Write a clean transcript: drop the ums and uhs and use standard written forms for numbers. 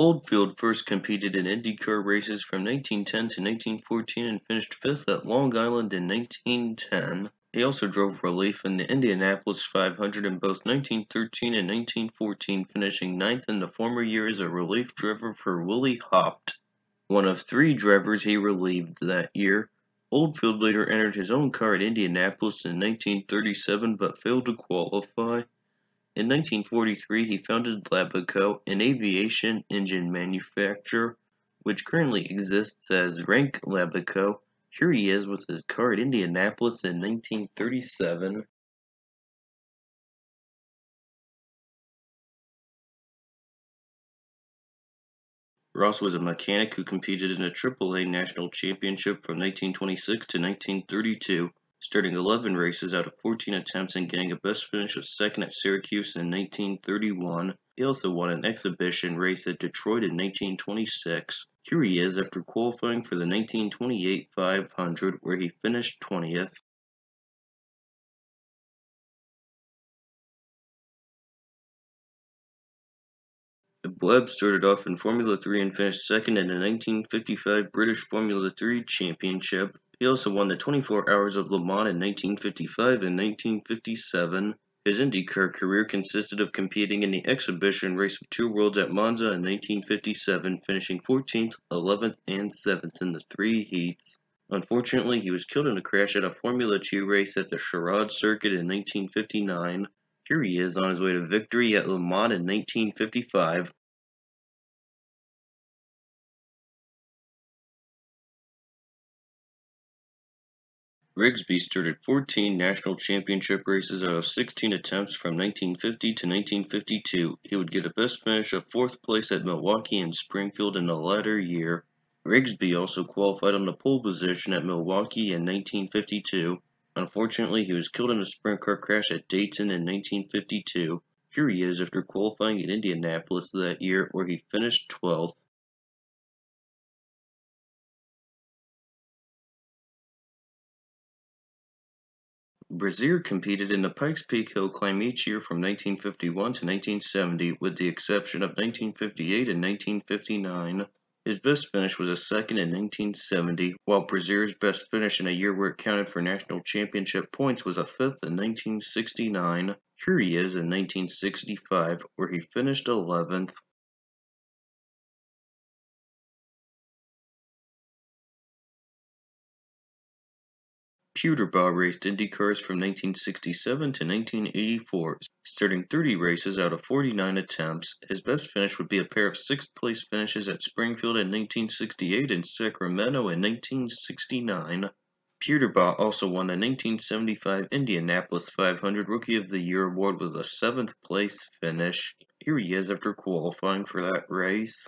Oldfield first competed in IndyCar races from 1910 to 1914 and finished 5th at Long Island in 1910. He also drove relief in the Indianapolis 500 in both 1913 and 1914, finishing 9th in the former year as a relief driver for Willie Haupt. One of 3 drivers he relieved that year. Oldfield later entered his own car at Indianapolis in 1937 but failed to qualify. In 1943, he founded Labaco, an aviation engine manufacturer, which currently exists as Rank Labaco. Here he is with his car at Indianapolis in 1937. Ross was a mechanic who competed in a AAA National Championship from 1926 to 1932, starting 11 races out of 14 attempts and getting a best finish of 2nd at Syracuse in 1931. He also won an exhibition race at Detroit in 1926. Here he is after qualifying for the 1928 500, where he finished 20th. Bueb started off in Formula 3 and finished 2nd in the 1955 British Formula 3 Championship. He also won the 24 Hours of Le Mans in 1955 and 1957. His IndyCar career consisted of competing in the exhibition race of 2 Worlds at Monza in 1957, finishing 14th, 11th, and 7th in the 3 heats. Unfortunately, he was killed in a crash at a Formula 2 race at the Charade circuit in 1959. Here he is on his way to victory at Le Mans in 1955. Rigsby started 14 national championship races out of 16 attempts from 1950 to 1952. He would get a best finish of 4th place at Milwaukee and Springfield in the latter year. Rigsby also qualified on the pole position at Milwaukee in 1952. Unfortunately, he was killed in a sprint car crash at Dayton in 1952. Here he is after qualifying at Indianapolis that year, where he finished 12th. Brazier competed in the Pikes Peak Hill Climb each year from 1951 to 1970, with the exception of 1958 and 1959. His best finish was a 2nd in 1970, while Brazier's best finish in a year where it counted for national championship points was a 5th in 1969. Here he is in 1965, where he finished 11th. Puterbaugh raced IndyCars from 1967 to 1984, starting 30 races out of 49 attempts. His best finish would be a pair of 6th-place finishes at Springfield in 1968 and Sacramento in 1969. Puterbaugh also won the 1975 Indianapolis 500 Rookie of the Year award with a 7th-place finish. Here he is after qualifying for that race.